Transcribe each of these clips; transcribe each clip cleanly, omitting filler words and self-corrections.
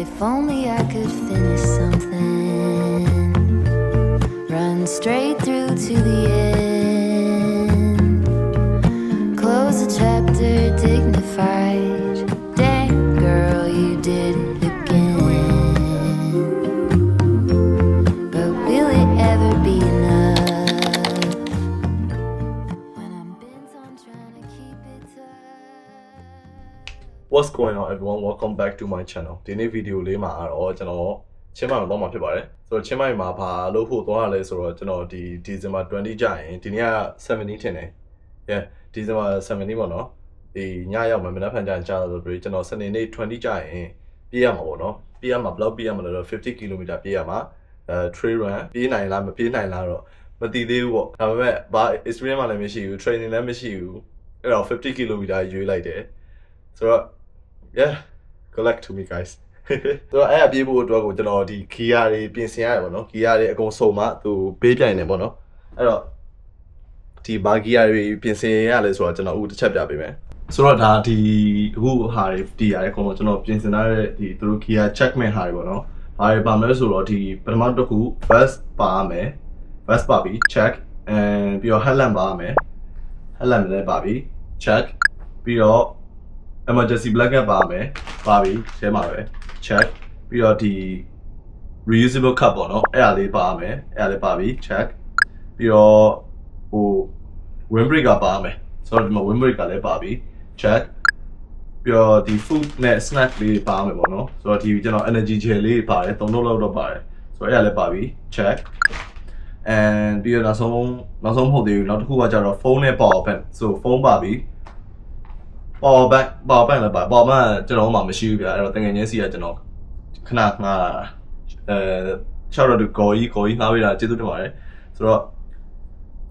If only I could finish something, run straight through to the end, close the chapter dignified. Damn girl, you did it again. But will it ever be enough when I'm bent on trying to keep it tough? What's going on everyone? Welcome back to my channel. ဒီနေ့ဗီဒီယိုလေးမှာတော့ကျွန်တော်ချင်းမိုင်မှာတော့မှာဖြစ်ပါတယ်။ဆိုတော့ချင်းမိုင်မှာဘာလို့ဖို့သွားရလဲဆိုတော့ကျွန်တော်ဒီ December 20ကြာရင်ဒီနေ့က17ထင်တယ်။ Yeah, December 17ပေါ့နော်။ဒီညရောက်မှမနက်ဖြန်ကြာကြာဆိုပြီးကျွန်တော်စနေနေ့20ကြာရင်ပြေးရမှာပေါ့နော်။ပြေးရမှာဘယ်လောက်ပြေးရမှာလဲတော့50 km ပြေးရမှာ။trail run ပြေးနိုင်လားမပြေးနိုင်လားတော့မသိသေးဘူးပေါ့။ဒါပေမဲ့ဘာ experience မှလည်းမရှိဘူး training လည်းမရှိဘူး။အဲ့တော့50 km ရွေးလိုက်တယ်။ဆိုတော့Yeah, good luck to me guys. ဆိုတော့အဲ့အပြေးဖို့အတွက်ကိုကျွန်တော်ဒီ gear တွေပြင်ဆင်ရတယ်ပေါ့နော် gear တွေအကုန်စုံမှသူပေးပြိုင်နေပေါ့နော်အဲ့တော့ဒီဘာ gear တွေပြင်ဆင်ရလဲဆိုတော့ကျွန်တော်အခုတစ်ချက်ပြပေးမယ်ဆိုတော့ဒါဒီအခုဟာတွေဒီဟာတွေအကုန်လုံးကျွန်တော်ပြင်ဆင်ထားတဲ့ဒီသူတို့ gear check မဲ့ဟာတွေပေါ့နော်ဘာတွေပါမလဲဆိုတော့ဒီပထမတစ်ခု vest ပါရမယ် vest ပါပြီ check and ပြီးတော့ headlamp ပါရမယ် headlamp လည်းပါပြီ check ပြီးတော့emergency blanket ပါမယ်ပါပြီထဲမှာပဲ check ပြီးတော့ဒီ reusable cup ပေါ့နော်အဲ့ဒါလေးပါမယ်အဲ့ဒါလေးပါပြီ check ပြီးတော့ဟို windbreak ကပါမယ်ဆိုတော့ဒီမှာ windbreak ကလည်းပါပြီ check ပြီးတော့ဒီ food နဲ့ snack လေးပါမယ်ပေါ့နော်ဆိုတော့ဒီကျွန်တော် energy gel လေးပါတယ်3လုံးလောက်တော့ပါတယ်ဆိုတော့အဲ့ဒါလည်းပါပြီ check and ပြီးတော့နောက်ဆုံးမဟုတ်သေးဘူးနောက်တစ်ခုကကျတော့ phone နဲ့ power bank ဆို phone ပါပြီpower bank လည်းပါ power bank ကျွန်တော်မှမရှိဘူးဗျာအဲ့တော့တကယ်ချင်းစီကကျွန်တော်ခဏငါshout out to ကိုကြီးငါးပေးတာကျေးဇူးတင်ပါတယ်ဆိုတော့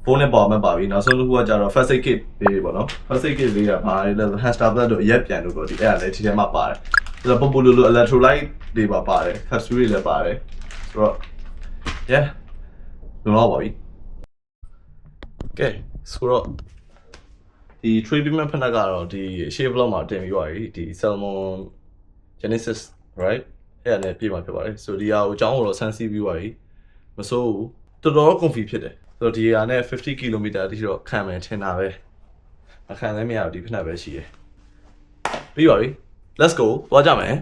phone နဲ့ power bank ပါပြီနောက်ဆုံးတစ်ခုကကျတော့ first aid kit လေးပေါ့နော် first aid kit လေးကဘာလဲ hamster blood တို့အရက်ပြန်လို့ပေါ့ဒီအဲ့ဒါလည်းဒီထဲမှာပါတယ်ဆိုတော့ ပိုလို electrolyte တွေပါပါတယ် capsule တွေလည်းပါတယ်ဆိုတော့ yeah လုံးဝပါပြီ okay ဆိုတော့ဒီ treatment ဖက်ကတော့ဒီရှေ့ vlog မှာတင်ပြီးပါပြီဒီ salmon genesis right အဲ့ဒါနဲ့ပြည့်မှာဖြစ်ပါတယ်ဆိုဒီဟာကိုအကြောင်းကိုတော့ဆန်းစီးပြီးပါပြီမစိုးဘူးတော်တော် comfy ဖြစ်တယ်ဆိုတော့ဒီဟာနဲ့50 km တိတော့ခံမယ်ထင်တာပဲအခန်းလည်းမရဘူးဒီဖက်နဲ့ပဲရှိတယ်ပြီးပါပြီ let's go သွားကြမယ်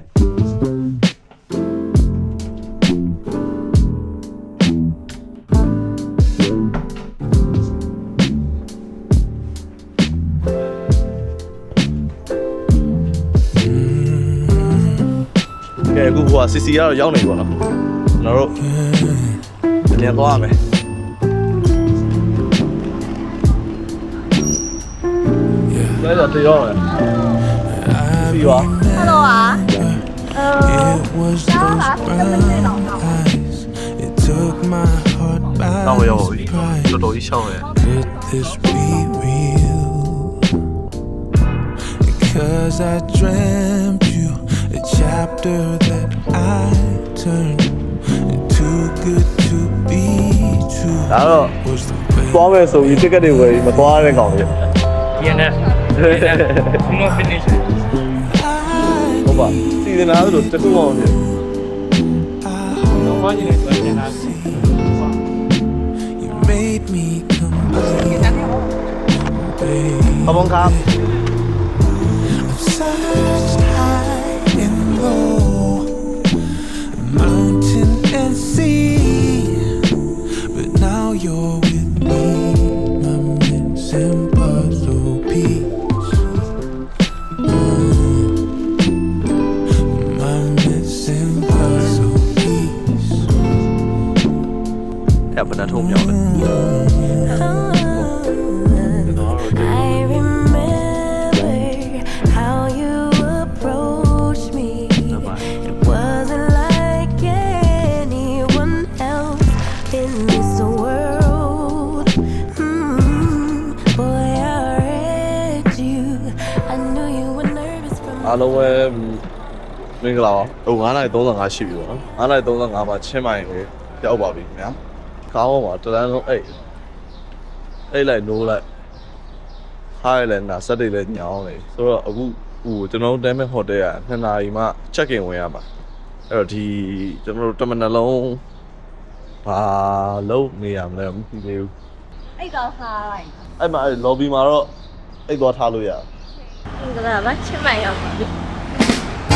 အခုဟိုက CC ကတော့ရောက်နေပြီပေါ့နော်ကျွန်တော်တို့အရင်သွားရမယ်လဲတော့တရောမယ်ပြီးပါ Hello 啊ရှားလားဆက်လက်နေတော့တော့ရောပြီတော်တော်ကြီးရှောင်းရယ် Because I dreamt you a chapter that I turned too good to be true ဒါတော့သွားမယ်ဆိုပြီး ticket တွေဝယ်ပြီးမသွားတဲ့ကောင်ကြီး DNF no finish ဟုတ်ပါစီစဉ်လာလို့တခုမှမဖြစ် တော့ဘာကြီးလဲဆိုရင် You made me complete ခမောင်ครับ Searched high and low, mountain and sea, but now you're with me, my missing puzzle piece. My missing puzzle piece. အဲ့ဘာနဲ့ထုံးမြောက်လဲ I remember how you approached me. It wasn't like anyone else in this world. Boy, I read you. I knew you were nervous from အားလုံးပဲမင်္ဂလာပါဟို9:35ရှိပြီပေါ့နော်9:35မှာချင်းမိုင်ကိုရောက်ပါပြီခင်ဗျာကားပေါ်မှာတန်းလုံးအိတ်လိုက်နိုးလိုက်ဟားလည်းနာစက်တွေလည်းညောင်းနေဆိုတော့အခုဟိုကျွန်တော်တို့တဲမဲ့ဟိုတယ်က2နာရီမှ check in ဝင်ရမှာ အဲ့တော့ဒီကျွန်တော်တို့တမန်နှလုံးဘာလုံးနေရမလဲမသိသေးဘူး အဲ့တော့ထားလိုက် အဲ့မှာအဲ့ lobby မှာတော့အိတ်သွားထားလို့ရတယ် အင်္ဂလာမချစ်မရောက်ပါဘူး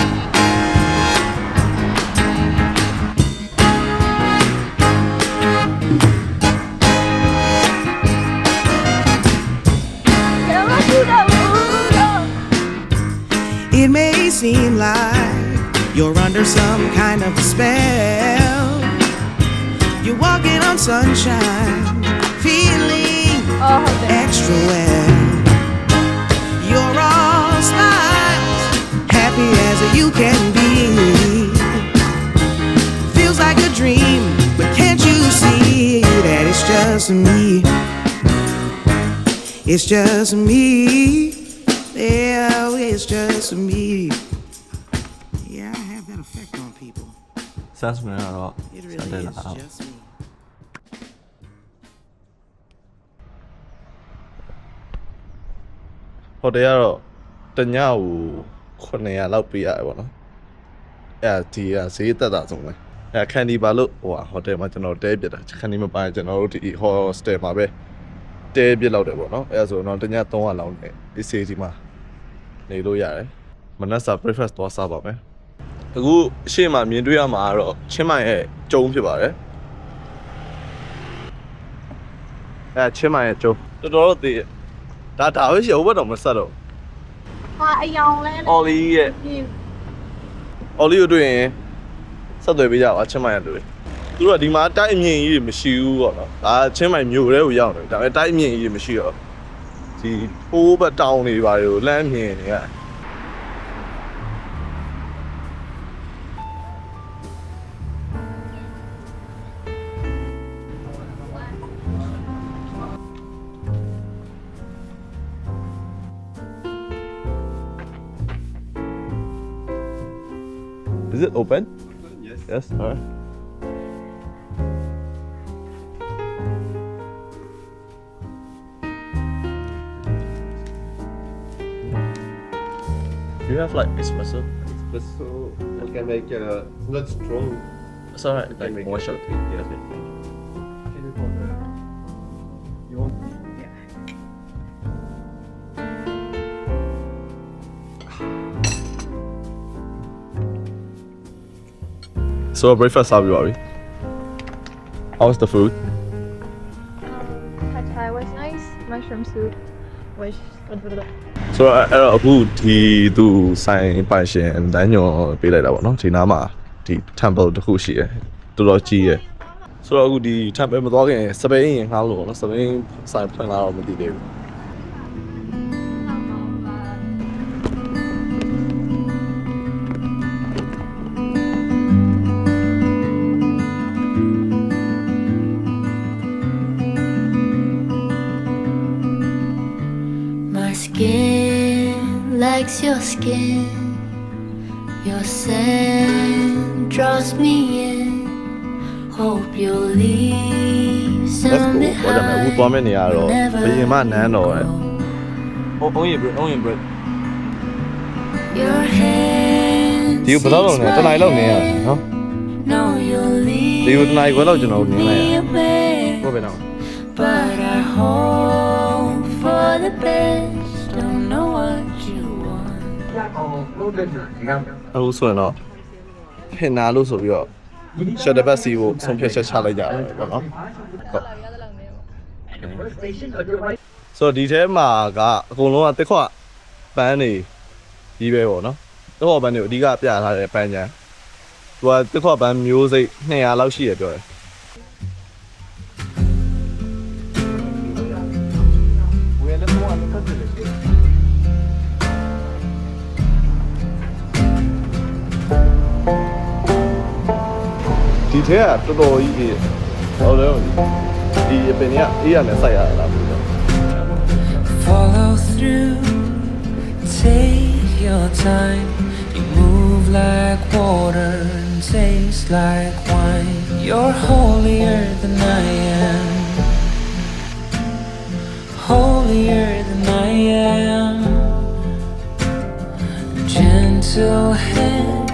It may seem like you're under some kind of a spell. You're walking on sunshine, feeling extra well. You're all smiles, happy as you can be. Feels like a dream, but can't you see that it's just me? It's just me. Yeah, it's just me. Yeah, I have that effect on people. sense မရတော့ It စ really တဲ့ is လာ just me. ဟိုတည်းကတော့တညကို900လောက်ပေးရတယ်ပေါ့နော်အဲ့ဒီကဈေးသက်တာဆုံးပဲအဲ့ခန်ဒီပါလို့ဟိုဟိုတယ်မှာကျွန်တော်တဲပြစ်တာခန်ဒီမပိုင်ကျွန်တော်တို့ဒီ hostel မှာပဲတဲပြစ်လောက်တယ်ပေါ့နော်အဲ့ဆိုတော့တည300လောက်နဲ့ AC ဒီမှာနေလို့ရတယ်မနက်စာ breakfast သွားစားပါမယ်အခုအရှိမမြင်တွေ့ရမှာကတော့ချင်းမိုင်ရဲ့ကျုံဖြစ်ပါတယ်အဲ့ချင်းမိုင်ရဲ့ကျုံတော်တော်သေးဒါပဲရှိဟိုဘက်တော့မဆက်တော့ ဟာအယောင်လဲ အော်လီရဲ့အော်လီကိုတွေ့ရင်ဆက်သွယ်ပေးကြပါချင်းမိုင်ရတွေ့သူတို့ကဒီမှာတိုက်အမြင့်ကြီးတွေမရှိဘူးပေါ့နော်ဒါချင်းမိုင်မြို့ထဲကိုရောက်နေဒါပေမဲ့တိုက်အမြင့်ကြီးတွေမရှိတော့ဒီပိုးဘက်တောင်တွေပါတွေကိုလမ်းမြင်နေရ Is it open? Yes. Yes. All right. Do you have like espresso? So I can make not strong. It's alright. can Like make one it. shot. Yeah. Okay. So breakfast how are we? How's the food? Pad Thai was nice mushroom soup was So အဲ့တော့အခုဒီသူဆိုင်ပိုင်ရှင်ဒန်းညော်ပေးလိုက်တာပေါ့နော်ဒီနားမှာဒီ temple တစ်ခုရှိတယ်တော်တော်ကြီးရယ်ဆိုတော့အခုဒီ temple မသွားခင်စပိန်ရင်ငှားလို့ပေါ့နော်စပိန်ဆိုင်ဖွင့်လာတော့မသိသေးဘူး My skin likes your skin. Your scent draws me in. Hope you'll leave Let's some go ဘာကြောင့်လဲအခုသွားမယ့်နေရာတော့ဘယင်မနန်းတော်ရယ် only bread Your hand ဒီဘယ်လောက်လုံးလဲတစ်နိုင်လောက်နေရတယ်နော် No, you'll leave ဒီကိုတစ်နိုင်ခွဲလောက်ကျွန်တော်နင်းလိုက်ရ me away. ဟုတ်ပဲနော် But I hope for the best. Don't know what you want. အခုဆိုရင်တော့ဖင်နာလို့ဆိုပြီးတော့ရှက်တပတ်စီကိုဆုံးဖြတ်ချက်ချလိုက်ကြတယ်ပေါ့နော်ဟုတ်ဆိုတော့ဒီထဲမှာကအကုန်လုံးကတစ်ခွပန်းနေကြီးပဲပေါ့နော်တစ်ခွပန်းတွေကိုအဓိကပြထားတဲ့ပန်းချမ်းသူကတစ်ခွပန်းမျိုးစိတ်200လောက်ရှိရပြောတယ်ဒီထဲကတော်တော်ကြီးကြီးဟုတ်တယ်ဒီအပင်ကအေးရနဲ့စိုက်ရတာပေါ့နော် Follow through, take your time. You move like water and taste like wine. You're holier than I am, holier than I am. Gentle hand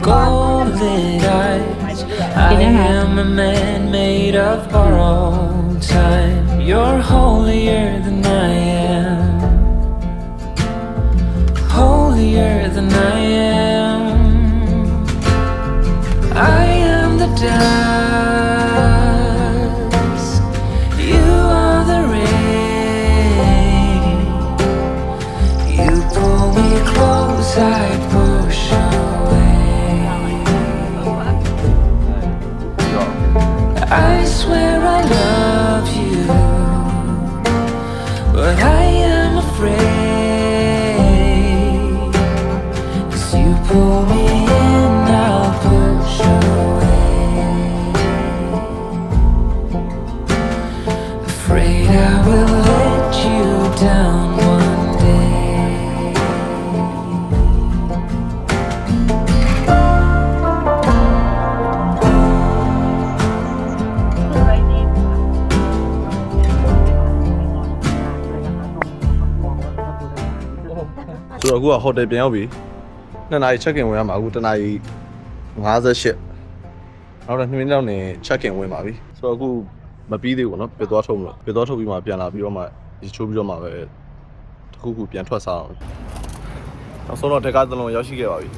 golden eyes. I am a man made of borrowed time. You're holier than I am, holier than I am. I am the dust, you are the rain. You pull me close, I push away. I swear I love you, but I am afraid. As you pull me in, I'll push away. Afraid I will let you down one day. Soအခုကဟိုတယ်ပြန်ရောက်ပြီ2နာရီ check in ဝင်ရမှာအခု1နာရီ58နောက်တော့2မိနစ်လောက်နေ check in ဝင်ပါပြီဆိုတော့အခုမပြီးသေးဘူးเนาะပြသွားထုတ်မလို့ပြသွားထုတ်ပြီးမှပြန်လာပြီးတော့မှဒီချိုးပြီးတော့မှပဲတစ်ခုခုပြန်ထွက်စားအောင်နောက်ဆုံးတော့တက္ကသလုံးရောက်ရှိခဲ့ပါပြီ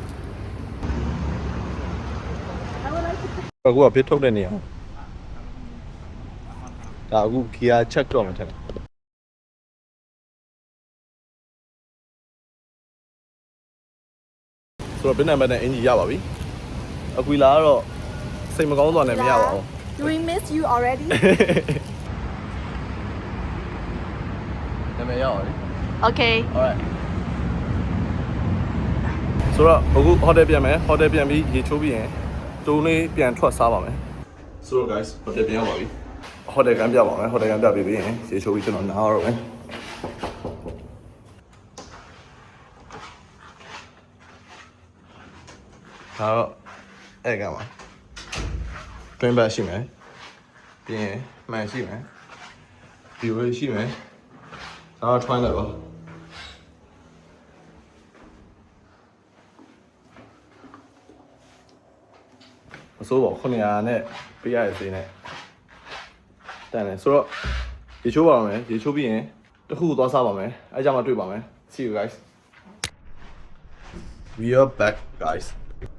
အခုကပြထုတ်တဲ့နေရာဒါအခု gear check တော့မှထက်ဆိုတော့ဘယ်နဲ့မှနဲ့အင်ဂျီရပါပြီအကွီလာကတော့စိတ်မကောင်းစွာနဲ့မရပါဘူး Do we miss you already? နာမည်ရောက်တယ် Okay. alright ဆိုတော့အခုဟိုတယ်ပြန်မယ်ဟိုတယ်ပြန်ပြီးရေချိုးပြီးရင်တုံးလေးပြန်ထွက်စားပါမယ်ဆိုတော့ guys ဟိုတယ်ပြန်ရောက်ပါပြီဟိုတယ်ကမ်းပြပါမယ်ဟိုတယ်ကမ်းပြပြီးရင်ရေချိုးပြီးကျွန်တော်နားရတော့မယ်ဒါတော့အဲ့ကမှာတွင်းဘက်ရှိမယ်ပြီးရင်မှန်ရှိမယ်ဒီဝေးရှိမယ်ဒါတော့ try လိုက်ပါမစိုးပါ900နဲ့ပေးရတဲ့ဈေးနဲ့တန်တယ်ဆိုတော့ရေချိုးပါမယ်ရေချိုးပြီးရင်တစ်ခုသွားစားပါမယ်အဲကြမှာတွေ့ပါမယ် see you guys we are back guys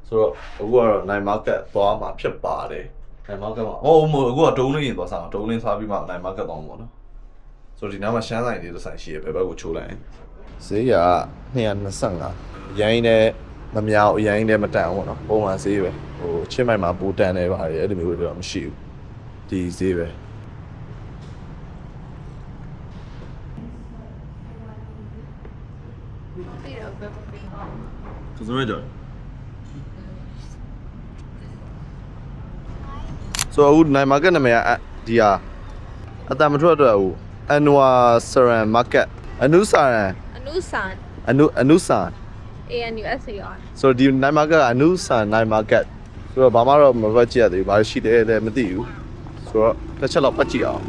ဆိုတော့အခုကတော့ night market သွားမှာဖြစ်ပါတယ် night market မှာအခုကဒုံးလေးရင်သွားစားမှာဒုံးလေးစားပြီးမှ night market သွားမှာပေါ့နော်ဆိုတော့ဒီနားမှာရှမ်းဆိုင်လေးတစ်ဆိုင်ရှိရဘယ်ဘက်ကိုချိုးလိုက်ရင်ဈေးက225ရိုင်းနဲ့မမြောက်ရိုင်းနဲ့မတန်ဘူးပေါ့နော်ပုံမှန်ဈေးပဲဟိုချင်းမိုင်မှာပူတန်နေပါတယ်အဲ့လိုမျိုးတော့မရှိဘူးဒီဈေးပဲသူစမဲကြဆိုတော့ night market နာမည်ကဒီဟာအတမထွက်တော့ဘူး Anwar Saran Market အနုစာရန် Anusan. အနုစာ ANUSAR. ဆိုတော့ဒီ night market ကအနုစာ night market ဆိုတော့ဘာမှတော့မပတ်ကြည့်ရသေးဘူးဘာရှိတယ်လဲမသိဘူးဆိုတော့တစ်ချက်တော့ပတ်ကြည့်အောင်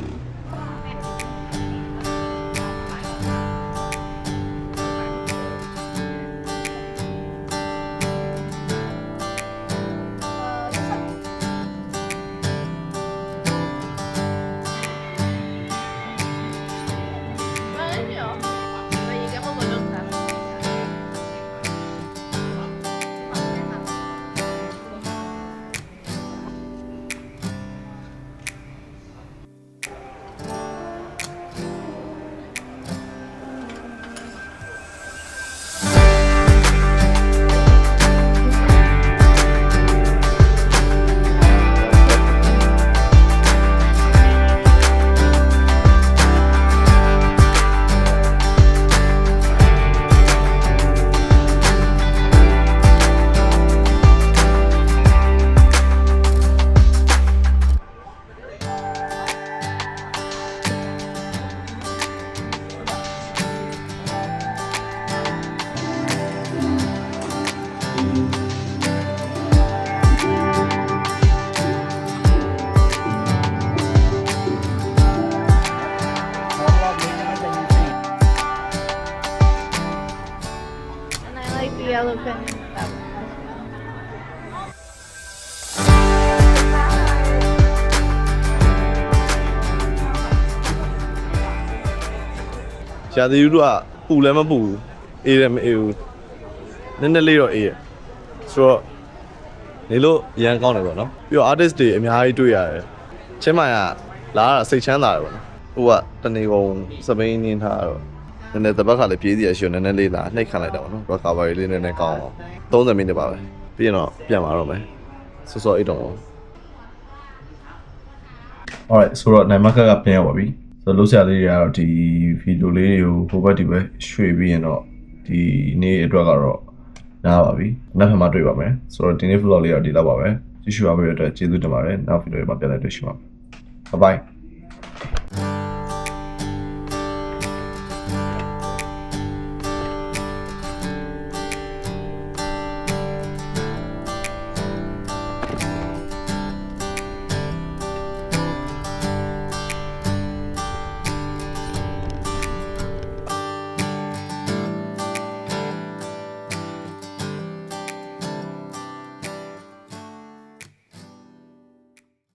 ရာသီဥတုကပူလည်းမပူအေးလည်းမအေးဘူးနည်းနည်းလေးတော့အေးရဆိုတော့နေလို့ရန်ကောင်းတယ်ပေါ့နော်ပြီးတော့ artist တွေအများကြီးတွေ့ရတယ်ချင်းမိုင်ကလာတာစိတ်ချမ်းသာတယ်ပေါ့နော်ဟိုကတနေကုန်စပိန်နင်းထားတော့နည်းနည်းတပတ်ခါလေးပြေးစီရရှိရနည်းနည်းလေးလာနှိပ်ခံလိုက်တော့ပေါ့နော် recovery လေးနည်းနည်းကောင်းအောင်30မိနစ်ပါပဲပြီးရင်တော့ပြန်လာတော့မယ်စောစောအိတ်တော့ alright ဆိုတော့နိုင်မကပြန်ရောက်ပါပြီဆိုတော့လို့ဆရာလေးတွေကတော့ဒီဗီဒီယိုလေးတွေကိုဟိုဘက်ဒီဘက်ရွှေ့ပြီးရင်တော့ဒီနေ့အတွက်ကတော့နားပါပြီနောက်ထပ်မှတွေ့ပါမယ်ဆိုတော့ဒီနေ့ vlog လေးတော့ဒီလောက်ပါပဲကြည့်ရှုအားပေးတဲ့အတွက်ကျေးဇူးတင်ပါတယ်နောက်ဗီဒီယိုမှာပြန်လည်တွေ့ရှိပါမယ် bye bye